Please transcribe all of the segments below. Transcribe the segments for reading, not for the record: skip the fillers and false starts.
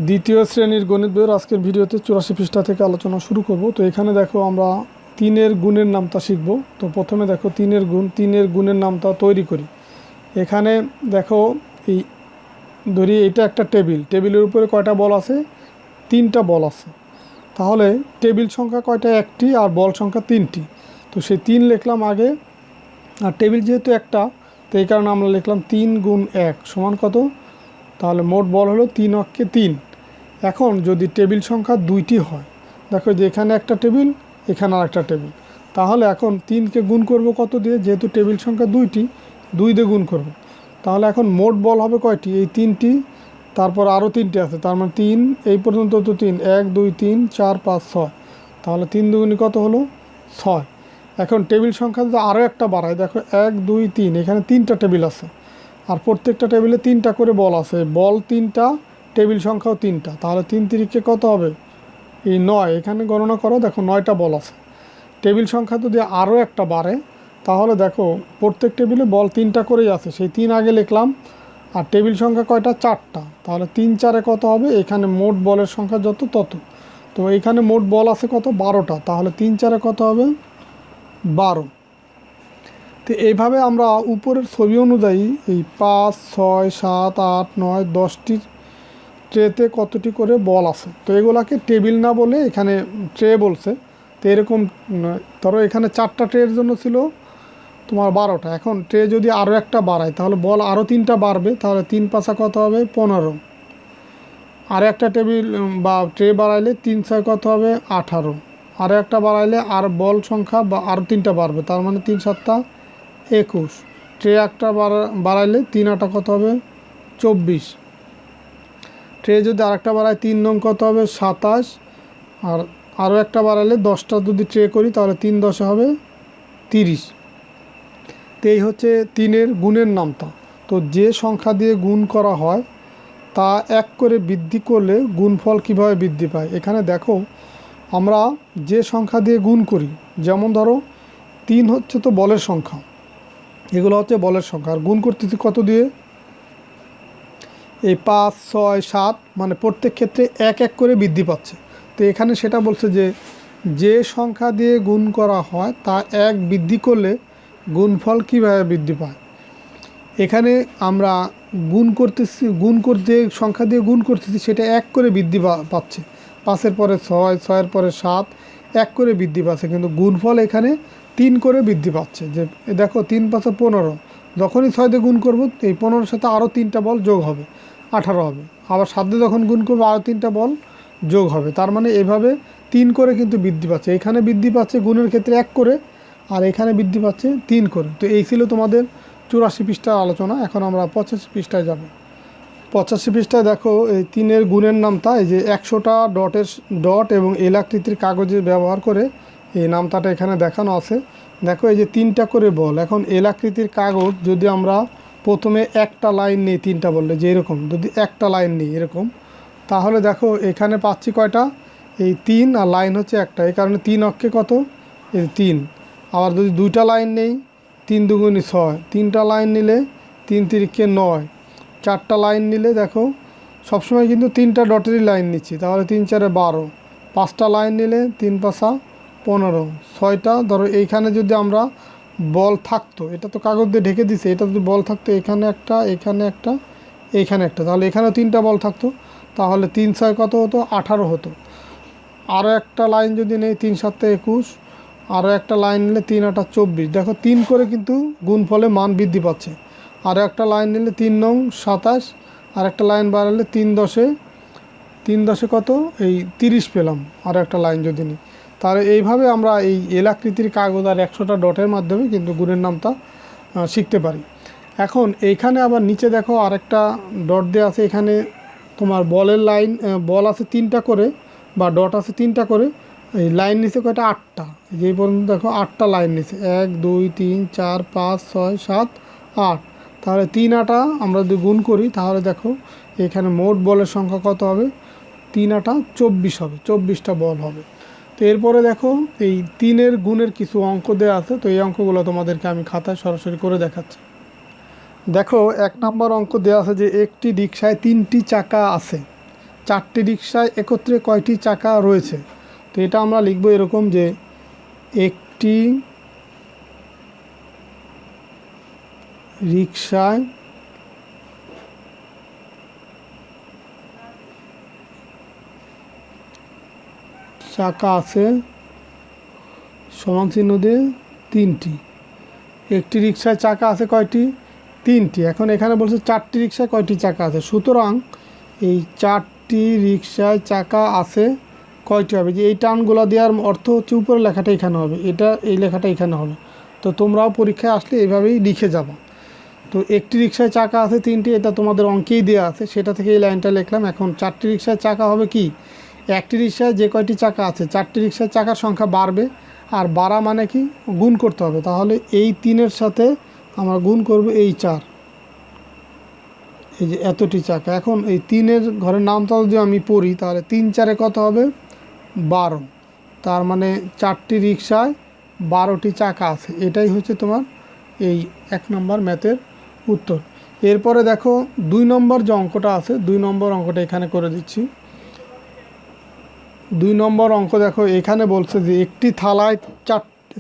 দ্বিতীয় শ্রেণীর গণিত বইয়ের আজকের ভিডিওতে 84 পৃষ্ঠা থেকে আলোচনা শুরু করব। তো এখানে দেখো আমরা তিনের গুণের নামতা শিখব। তো প্রথমে দেখো তিনের গুণের নামতা তৈরি করি। এখানে দেখো এই ধরি এটা একটা টেবিলের উপরে কয়টা বল আছে? 3টা বল আছে। তাহলে টেবিল সংখ্যা কয়টা? একটি, আর বল সংখ্যা 3টি। তো সেই 3 লিখলাম আগে, আর টেবিল যেহেতু একটা, তো এই কারণে আমরা লিখলাম 3 গুণ 1 সমান কত? তাহলে মোট বল হলো 3 অক্ষে 3। এখন যদি টেবিল সংখ্যা 2টি হয়, দেখো যে এখানে একটা টেবিল, এখানে আর একটা টেবিল, তাহলে এখন 3কে গুণ করব কত দিয়ে? যেহেতু টেবিল সংখ্যা 2টি, 2 দিয়ে গুণ করব। তাহলে এখন মোট বল হবে কয়টি? এই 3টি, তারপর আরও 3টি আছে, তার মানে 3, এই পর্যন্ত তো 3, 1 2 3 4 5 6, তাহলে 3 দুগুণে কত হলো? 6। এখন টেবিল সংখ্যা যদি আরও একটা বাড়ায়, দেখো 1 2 3, এখানে 3টা টেবিল আছে, আর প্রত্যেকটা টেবিলে 3টা করে বল আছে। বল 3টা, টেবিল সংখ্যাও 3টা, তাহলে 3 তিরিকে কত হবে? এই 9। এখানে গণনা করো, দেখো 9টা বল আছে। টেবিল সংখ্যা যদি আরও একটা বাড়ে, তাহলে দেখো প্রত্যেক টেবিলে বল 3টা করেই আছে, সেই 3 আগে লিখলাম। আর টেবিল সংখ্যা কয়টা? 4টা, তাহলে 3 4-এ কত হবে? এখানে মোট বলের সংখ্যা যত তত। তো এইখানে মোট বল আছে কত? 12টা, তাহলে 3 4-এ কত হবে? 12। তো এইভাবে আমরা উপরের ছবি অনুযায়ী এই 5 6 7 8 9 10টির ট্রেতে কতটি করে বল আছে, তো এগুলাকে টেবিল না বলে এখানে ট্রে বলছে। তো এরকম ধরো এখানে 4টা ট্রের জন্য ছিল তোমার 12টা। এখন ট্রে যদি আরও একটা বাড়ায়, তাহলে বল আরও 3টা বাড়বে, তাহলে 3 5 কত হবে? 15। আর একটা টেবিল বা ট্রে বাড়াইলে 3 6 কত হবে? 18। আর একটা বাড়াইলে আর বল সংখ্যা বা আরও 3টা বাড়বে, তার মানে 3 7 21। ট্রে একটা বাড়াইলে 3 8 কত হবে? 24। ট্রে যদি আরেকটা বাড়ায় 3 নং কত হবে? 27। আর আরও একটা বাড়ালে 10টা যদি ট্রে করি, তাহলে 3 10 হবে 30। তো এই হচ্ছে তিনের গুণের নামতা। তো যে সংখ্যা দিয়ে গুণ করা হয় তা 1 করে বৃদ্ধি করলে গুণফল কিভাবে বৃদ্ধি পায়? এখানে দেখো আমরা যে সংখ্যা দিয়ে গুণ করি, যেমন ধরো 3 হচ্ছে তো বলের সংখ্যা, এগুলো হচ্ছে বলের সংখ্যা। আর গুণ করতেছি কত দিয়ে? এই 5 6 7, মানে প্রত্যেক ক্ষেত্রে 1 1 করে বৃদ্ধি পাচ্ছে। তো এখানে সেটা বলছে যে যে সংখ্যা দিয়ে গুণ করা হয় তা 1 বৃদ্ধি করলে গুণফল কীভাবে বৃদ্ধি পায়। এখানে আমরা যে সংখ্যা দিয়ে গুণ করতেছি সেটা 1 করে বৃদ্ধি পাচ্ছে। 5-এর পরে 6, 6-এর পরে 7, 1 করে বৃদ্ধি পাচ্ছে, কিন্তু গুণফল এখানে 3 করে বৃদ্ধি পাচ্ছে। যে দেখো 3 5 15, যখনই 6 দিয়ে গুণ করব এই 15-এর সাথে আরও 3টা বল যোগ হবে, 18 হবে। আবার 7 দিয়ে যখন গুণ করবো আরও 3টা বল যোগ হবে, তার মানে এভাবে 3 করে কিন্তু বৃদ্ধি পাচ্ছে। এখানে বৃদ্ধি পাচ্ছে গুণের ক্ষেত্রে 1 করে, আর এখানে বৃদ্ধি পাচ্ছে 3 করে। তো এই ছিল তোমাদের 84 পৃষ্ঠার আলোচনা। এখন আমরা 85 পৃষ্ঠায় যাব। 85 পৃষ্ঠায় দেখো এই তিনের গুণের নামতা, এই যে 100টা ডট এবং এল আকৃতির কাগজে ব্যবহার করে এই নামতাটা এখানে দেখানো আছে। দেখো এই যে 3টা করে বল। এখন এল আকৃতির কাগজ যদি আমরা প্রথমে একটা লাইন নিই, 3টা বললে যে এরকম যদি একটা লাইন নিই এরকম, তাহলে দেখো এখানে পাচ্ছি কয়টা? এই 3, আর লাইন হচ্ছে একটা, এই কারণে 3 অক্ষে কত? এই 3। আবার যদি 2টা লাইন নেই, 3 দুগুণে 6, 3টা লাইন নিলে 3 তিরিকে 9, 4টা লাইন নিলে দেখো সবসময় কিন্তু 3টা ডটেরই লাইন নিচ্ছি, তাহলে 3 4 12, 5টা লাইন নিলে 3 5 15, 6টা ধরো এইখানে যদি আমরা বল থাকতো, এটা তো কাগজ দিয়ে ঢেকে দিছে, এটা যদি বল থাকতো এখানে একটা, এখানে একটা, এইখানে একটা, তাহলে এখানেও 3টা বল থাকতো, তাহলে 3 6 কত হতো? 18 হতো। আরও একটা লাইন যদি নেই, 3 7 21, আরও একটা লাইন নিলে 3 8 24। দেখো 3 করে কিন্তু গুণফলে মান বৃদ্ধি পাচ্ছে। আরও একটা লাইন নিলে 3 9 27, আর একটা লাইন বাড়ালে 3 10 কত? এই 30 পেলাম। আরও একটা লাইন যদি নিই, তাহলে এইভাবে আমরা এই এল আকৃতির কাগজ আর 100টা ডটের মাধ্যমে কিন্তু গুণের নামটা শিখতে পারি। এখন এইখানে আবার নিচে দেখো আরেকটা ডট দেওয়া আছে, এখানে তোমার বলের লাইন বল আছে 3টা করে, বা ডট আছে 3টা করে। এই লাইন নিচে কয়টা? 8টা। যেই পর্যন্ত দেখো 8টা লাইন নিচে, 1 2 3 4 5 6 7 8। তাহলে 3 8 আমরা যদি গুণ করি, তাহলে দেখো এখানে মোট বলের সংখ্যা কত হবে? 3 8 24 হবে, 24টা বল হবে। তো এরপরে দেখো এই 3-এর গুণের কিছু অঙ্ক দেওয়া আছে। তো এই অঙ্কগুলো তোমাদেরকে আমি খাতায় সরাসরি করে দেখাচ্ছি। দেখো 1 নম্বর অঙ্ক দেওয়া আছে যে একটি রিকশায় 3টি চাকা আছে, 4টি রিক্সায় একত্রে কয়টি চাকা রয়েছে। তো এটা আমরা লিখব এরকম যে একটি রিক্সায় চাকা আছে সমান চিহ্ন দিয়ে 3টি। একটি রিক্সায় চাকা আছে কয়টি? 3টি। এখন এখানে বলছে 4টি রিক্সায় কয়টি চাকা আছে, সুতরাং এই 4টি রিক্সায় চাকা আছে কয়টি হবে, যে এই টার্মগুলো দেওয়ার অর্থ হচ্ছে উপরে লেখাটা এখানে হবে, এটা এই লেখাটা এখানে হবে। তো তোমরাও পরীক্ষায় আসলে এইভাবেই লিখে যাবো। তো একটি রিক্সায় চাকা আছে 3টি, এটা তোমাদের অঙ্কেই দেওয়া আছে, সেটা থেকে এই লাইনটা লিখলাম। এখন 4টি রিক্সায় চাকা হবে কি, একটি রিক্সায় যে কয়টি চাকা আছে 4টি রিক্সায় চাকার সংখ্যা বাড়বে, আর বাড়া মানে কি গুণ করতে হবে। তাহলে এই 3-এর সাথে আমরা গুণ করব এই 4, এই যে এতটি চাকা। এখন এই 3-এর ঘরের নামটা যদি আমি পড়ি তাহলে 3-4 কত হবে 12, তার মানে 4টি রিক্সায় 12টি চাকা আছে। এটাই হচ্ছে তোমার এই 1 নম্বর ম্যাথের উত্তর। এরপরে দেখো 2 নম্বর যে অঙ্কটা আছে, 2 নম্বর অঙ্কটা এখানে করে দিচ্ছি। 2 নম্বর অঙ্ক দেখো, এখানে বলছে যে একটি থালায়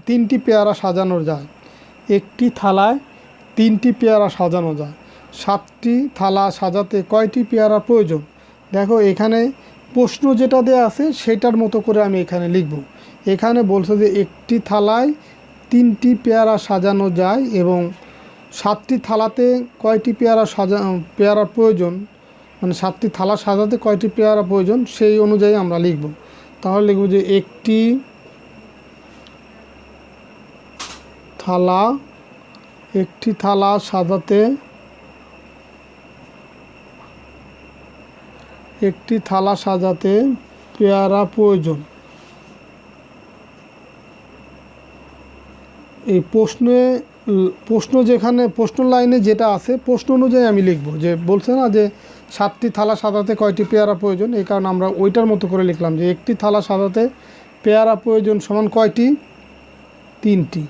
3টি পেয়ারা সাজানো যায়। একটি থালায় 3টি পেয়ারা সাজানো যায়, 7টি থালা সাজাতে কয়টি পেয়ারা প্রয়োজন। দেখো এখানে প্রশ্ন যেটা দেওয়া আছে সেটার মতো করে আমি এখানে লিখব। এখানে বলছে যে একটি থালায় 3টি পেয়ারা সাজানো যায় এবং 7টি থালাতে কয়টি পেয়ারা প্রয়োজন, মানে 7টি থালা সাজাতে কয়টি পেয়ারা প্রয়োজন সেই অনুযায়ী আমরা লিখব। তাহলে লিখব যে একটি থালা সাজাতে পেয়ারা প্রয়োজন। এই প্রশ্ন যেখানে প্রশ্ন লাইনে যেটা আছে প্রশ্ন অনুযায়ী আমি লিখব, যে বলছে না যে 7টি থালা সাজাতে কয়টি পেয়ারা প্রয়োজন, এই কারণে আমরা ওইটার মতো করে লিখলাম যে একটি থালা সাজাতে পেয়ারা প্রয়োজন সমান কয়টি, 3টি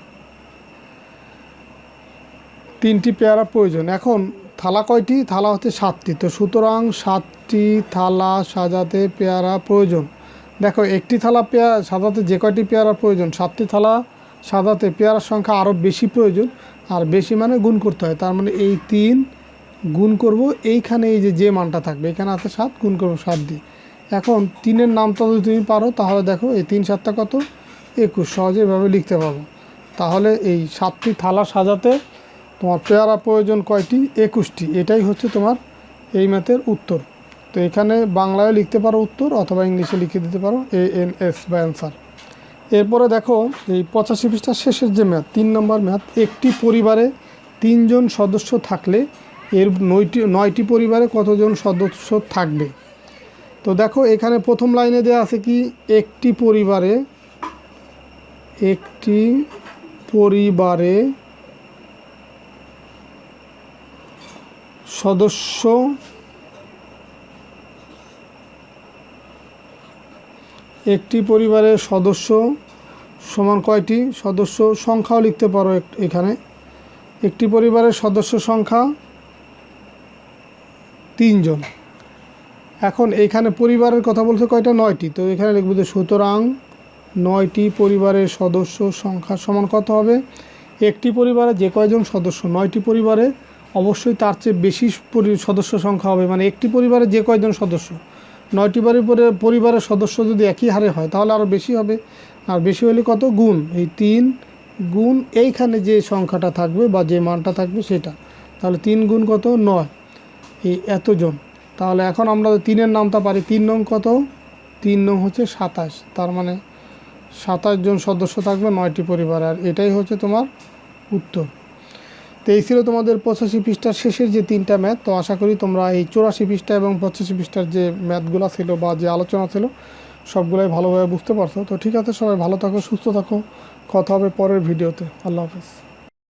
পেয়ারা প্রয়োজন। এখন থালা কয়টি, থালা হচ্ছে 7টি, তো সুতরাং 7টি থালা সাজাতে পেয়ারা প্রয়োজন। দেখো একটি থালা সাজাতে যে কয়টি পেয়ারা প্রয়োজন, 7টি থালা সাজাতে পেয়ারার সংখ্যা আরও বেশি প্রয়োজন, আর বেশি মানে গুণ করতে হয়। তার মানে এই 3 গুণ করব এইখানে, এই যে মানটা থাকবে এখানে আছে 7, গুণ করব 7 দিয়ে। এখন 3-এর নামটা যদি তুমি পারো তাহলে দেখো এই 3 7 কত 21, সহজে এভাবে লিখতে পারবো। তাহলে এই 7টি থালা সাজাতে তোমার পেয়ারা প্রয়োজন কয়টি, 21টি। এটাই হচ্ছে তোমার এই ম্যাথের উত্তর। তো এখানে বাংলায় লিখতে পারো উত্তর, অথবা ইংলিশে লিখে দিতে পারো ANS বা অ্যান্সার। এরপরে দেখো এই 85 পৃষ্ঠার শেষের যে ম্যাথ, 3 নম্বর ম্যাথ, একটি পরিবারে 3 জন সদস্য থাকলে এর 9টি পরিবারে কতজন সদস্য থাকবে। তো দেখো এখানে প্রথম লাইনে দেওয়া আছে কি, একটি পরিবারে সদস্য সমান কয়টি সদস্য, সংখ্যাও লিখতে পারো এখানে। একটি পরিবারের সদস্য সংখ্যা 3 জন। এখন এইখানে পরিবারের কথা বলছে কয়টা, 9টি, তো এখানে লিখব যে সুতরাং 9টি পরিবারের সদস্য সংখ্যা সমান কত হবে, একটি পরিবারে যে কয়জন সদস্য, 9টি পরিবারে অবশ্যই তার চেয়ে বেশি সদস্য সংখ্যা হবে, মানে একটি পরিবারে যে কয়জন সদস্য, 9টি পরিবারের সদস্য যদি একই হারে হয় তাহলে আরও বেশি হবে, আর বেশি হলে কত, গুণ এই 3 গুণ এইখানে যে সংখ্যাটা থাকবে বা যে মানটা থাকবে সেটা, তাহলে 3 গুণ কত 9, এই এতজন। তাহলে এখন আমরা 3-এর নামটা পারি, 3 নং কত, 3 নং হচ্ছে 27, তার মানে 27 জন সদস্য থাকবে 9টি পরিবার, আর এটাই হচ্ছে তোমার উত্তর। তো এই ছিল তোমাদের 85 পৃষ্ঠার শেষের যে 3টা ম্যাথ। তো আশা করি তোমরা এই 84 পৃষ্ঠা এবং 85 পৃষ্ঠার যে ম্যাথগুলো ছিল বা যে আলোচনা ছিল সবগুলাই ভালোভাবে বুঝতে পারছো। তো ঠিক আছে, সবাই ভালো থাকো, সুস্থ থাকো, কথা হবে পরের ভিডিওতে। আল্লাহ হাফেজ।